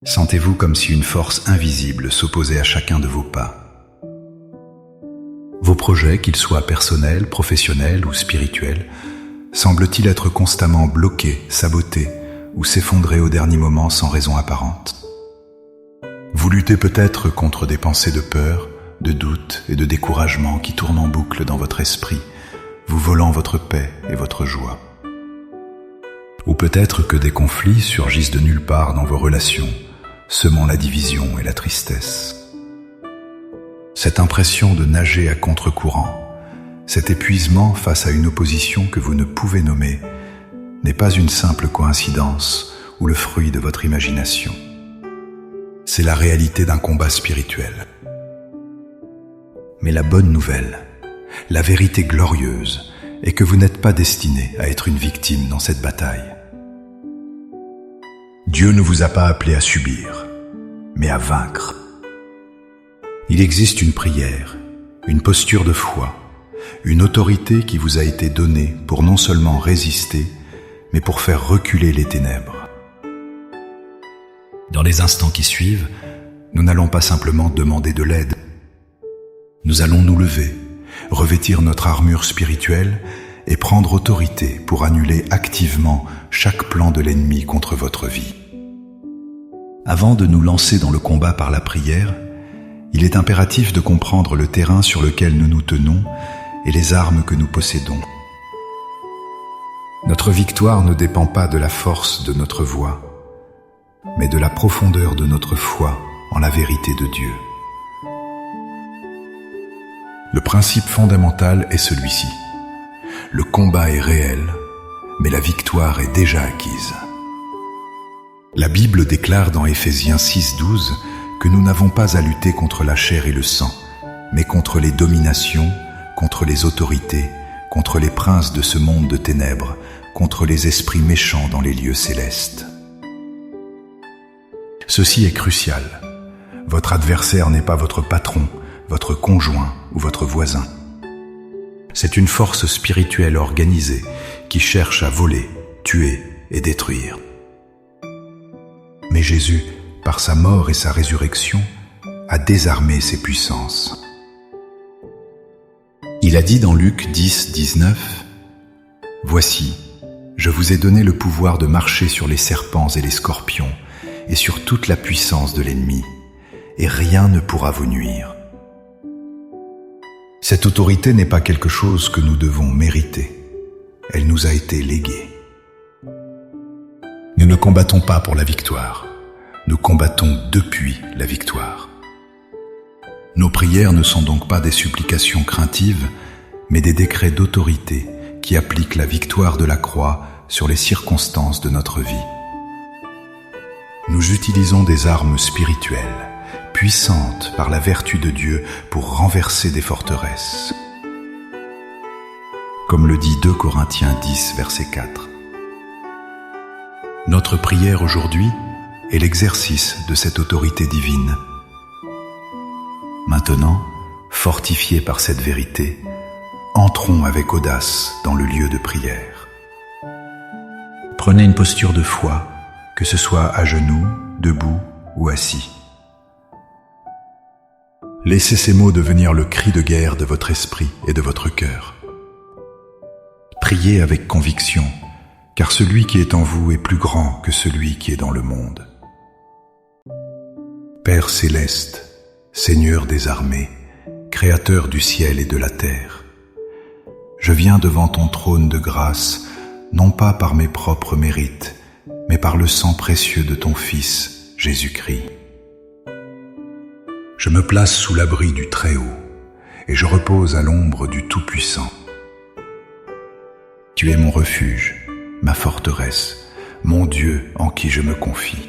Sentez-vous comme si une force invisible s'opposait à chacun de vos pas. Vos projets, qu'ils soient personnels, professionnels ou spirituels, semblent-ils être constamment bloqués, sabotés ou s'effondrer au dernier moment sans raison apparente. Vous luttez peut-être contre des pensées de peur, de doute et de découragement qui tournent en boucle dans votre esprit, vous volant votre paix et votre joie. Ou peut-être que des conflits surgissent de nulle part dans vos relations, semant la division et la tristesse. Cette impression de nager à contre-courant, cet épuisement face à une opposition que vous ne pouvez nommer, n'est pas une simple coïncidence ou le fruit de votre imagination. C'est la réalité d'un combat spirituel. Mais la bonne nouvelle, la vérité glorieuse, est que vous n'êtes pas destiné à être une victime dans cette bataille. Dieu ne vous a pas appelé à subir, mais à vaincre. Il existe une prière, une posture de foi, une autorité qui vous a été donnée pour non seulement résister, mais pour faire reculer les ténèbres. Dans les instants qui suivent, nous n'allons pas simplement demander de l'aide. Nous allons nous lever, revêtir notre armure spirituelle et prendre autorité pour annuler activement chaque plan de l'ennemi contre votre vie. Avant de nous lancer dans le combat par la prière, il est impératif de comprendre le terrain sur lequel nous nous tenons et les armes que nous possédons. Notre victoire ne dépend pas de la force de notre voix, mais de la profondeur de notre foi en la vérité de Dieu. Le principe fondamental est celui-ci. Le combat est réel, mais la victoire est déjà acquise. La Bible déclare dans Éphésiens 6:12 que nous n'avons pas à lutter contre la chair et le sang, mais contre les dominations, contre les autorités, contre les princes de ce monde de ténèbres, contre les esprits méchants dans les lieux célestes. Ceci est crucial. Votre adversaire n'est pas votre patron, votre conjoint ou votre voisin. C'est une force spirituelle organisée qui cherche à voler, tuer et détruire. Mais Jésus, par sa mort et sa résurrection, a désarmé ces puissances. Il a dit dans Luc 10:19 « Voici, je vous ai donné le pouvoir de marcher sur les serpents et les scorpions et sur toute la puissance de l'ennemi, et rien ne pourra vous nuire. » Cette autorité n'est pas quelque chose que nous devons mériter. Elle nous a été léguée. Nous ne combattons pas pour la victoire. Nous combattons depuis la victoire. Nos prières ne sont donc pas des supplications craintives, mais des décrets d'autorité qui appliquent la victoire de la croix sur les circonstances de notre vie. Nous utilisons des armes spirituelles, puissantes par la vertu de Dieu pour renverser des forteresses. Comme le dit 2 Corinthiens 10, verset 4. Notre prière aujourd'hui est l'exercice de cette autorité divine. Maintenant, fortifiés par cette vérité, entrons avec audace dans le lieu de prière. Prenez une posture de foi, que ce soit à genoux, debout ou assis. Laissez ces mots devenir le cri de guerre de votre esprit et de votre cœur. Priez avec conviction, car celui qui est en vous est plus grand que celui qui est dans le monde. Père céleste, Seigneur des armées, Créateur du ciel et de la terre, je viens devant ton trône de grâce, non pas par mes propres mérites, mais par le sang précieux de ton Fils, Jésus-Christ. Je me place sous l'abri du Très-Haut, et je repose à l'ombre du Tout-Puissant. Tu es mon refuge, ma forteresse, mon Dieu en qui je me confie.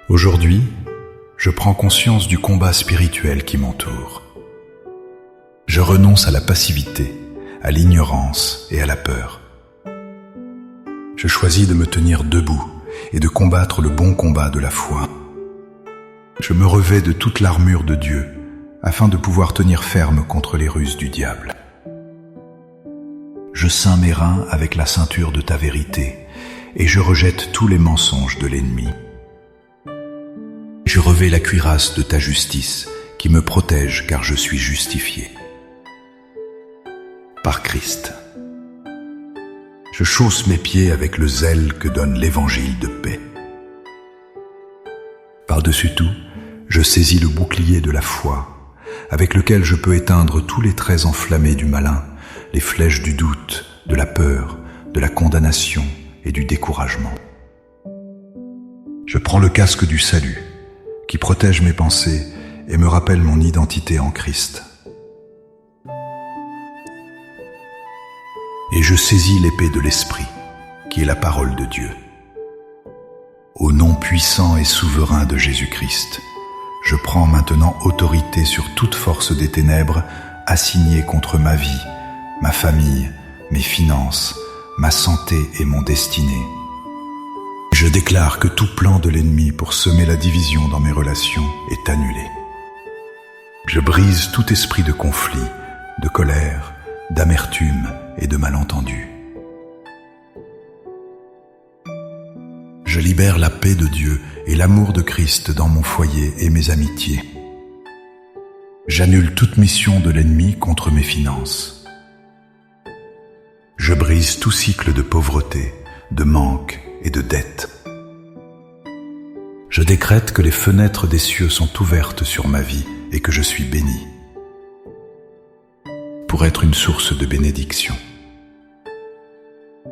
Aujourd'hui, je prends conscience du combat spirituel qui m'entoure. Je renonce à la passivité, à l'ignorance et à la peur. Je choisis de me tenir debout et de combattre le bon combat de la foi. Je me revêts de toute l'armure de Dieu afin de pouvoir tenir ferme contre les ruses du diable. Je ceins mes reins avec la ceinture de ta vérité et je rejette tous les mensonges de l'ennemi. Je revais la cuirasse de ta justice, qui me protège car je suis justifié. Par Christ. Je chausse mes pieds avec le zèle que donne l'évangile de paix. Par-dessus tout, je saisis le bouclier de la foi, avec lequel je peux éteindre tous les traits enflammés du malin, les flèches du doute, de la peur, de la condamnation et du découragement. Je prends le casque du salut, qui protège mes pensées et me rappelle mon identité en Christ. Et je saisis l'épée de l'Esprit, qui est la parole de Dieu. Au nom puissant et souverain de Jésus-Christ, je prends maintenant autorité sur toute force des ténèbres assignée contre ma vie, ma famille, mes finances, ma santé et mon destiné. Je déclare que tout plan de l'ennemi pour semer la division dans mes relations est annulé. Je brise tout esprit de conflit, de colère, d'amertume et de malentendu. Je libère la paix de Dieu et l'amour de Christ dans mon foyer et mes amitiés. J'annule toute mission de l'ennemi contre mes finances. Je brise tout cycle de pauvreté, de manque et de dette. Je décrète que les fenêtres des cieux sont ouvertes sur ma vie et que je suis béni, pour être une source de bénédiction.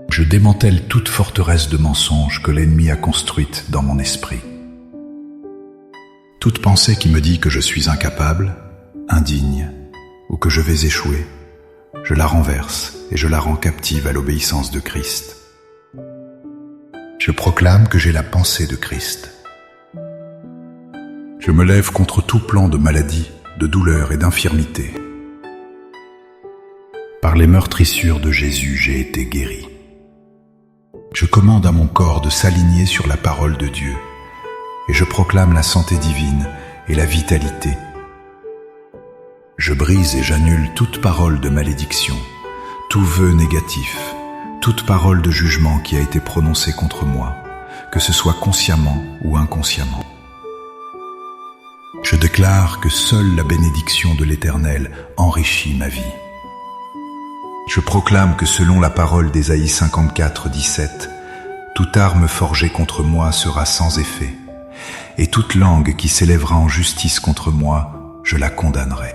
Je démantèle toute forteresse de mensonges que l'ennemi a construite dans mon esprit. Toute pensée qui me dit que je suis incapable, indigne, ou que je vais échouer, je la renverse et je la rends captive à l'obéissance de Christ. Je proclame que j'ai la pensée de Christ. Je me lève contre tout plan de maladie, de douleur et d'infirmité. Par les meurtrissures de Jésus, j'ai été guéri. Je commande à mon corps de s'aligner sur la parole de Dieu et je proclame la santé divine et la vitalité. Je brise et j'annule toute parole de malédiction, tout vœu négatif, toute parole de jugement qui a été prononcée contre moi, que ce soit consciemment ou inconsciemment. Je déclare que seule la bénédiction de l'Éternel enrichit ma vie. Je proclame que selon la parole d'Ésaïe 54, 17, toute arme forgée contre moi sera sans effet, et toute langue qui s'élèvera en justice contre moi, je la condamnerai.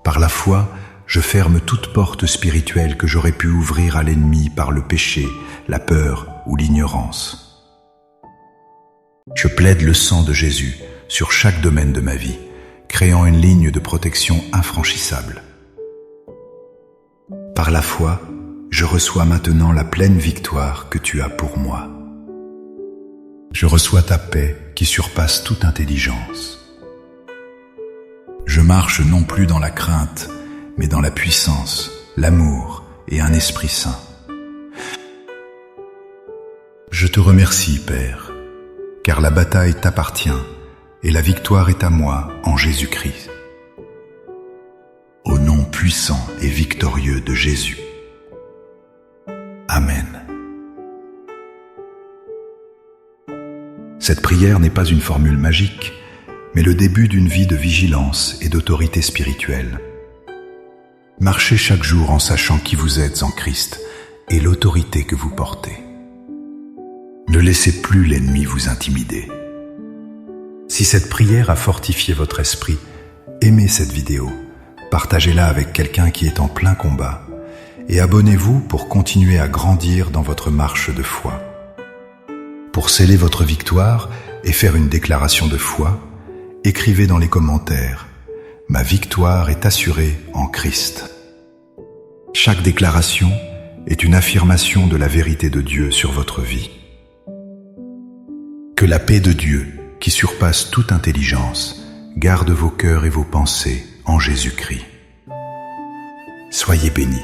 Par la foi, je ferme toute porte spirituelle que j'aurais pu ouvrir à l'ennemi par le péché, la peur ou l'ignorance. Je plaide le sang de Jésus sur chaque domaine de ma vie, créant une ligne de protection infranchissable. Par la foi, je reçois maintenant la pleine victoire que tu as pour moi. Je reçois ta paix qui surpasse toute intelligence. Je marche non plus dans la crainte, mais dans la puissance, l'amour et un esprit saint. Je te remercie, Père, car la bataille t'appartient et la victoire est à moi en Jésus-Christ. Au nom puissant et victorieux de Jésus. Amen. Cette prière n'est pas une formule magique, mais le début d'une vie de vigilance et d'autorité spirituelle. Marchez chaque jour en sachant qui vous êtes en Christ et l'autorité que vous portez. Ne laissez plus l'ennemi vous intimider. Si cette prière a fortifié votre esprit, aimez cette vidéo. Partagez-la avec quelqu'un qui est en plein combat et abonnez-vous pour continuer à grandir dans votre marche de foi. Pour sceller votre victoire et faire une déclaration de foi, écrivez dans les commentaires « Ma victoire est assurée en Christ ». Chaque déclaration est une affirmation de la vérité de Dieu sur votre vie. Que la paix de Dieu, qui surpasse toute intelligence, garde vos cœurs et vos pensées en Jésus-Christ. Soyez bénis.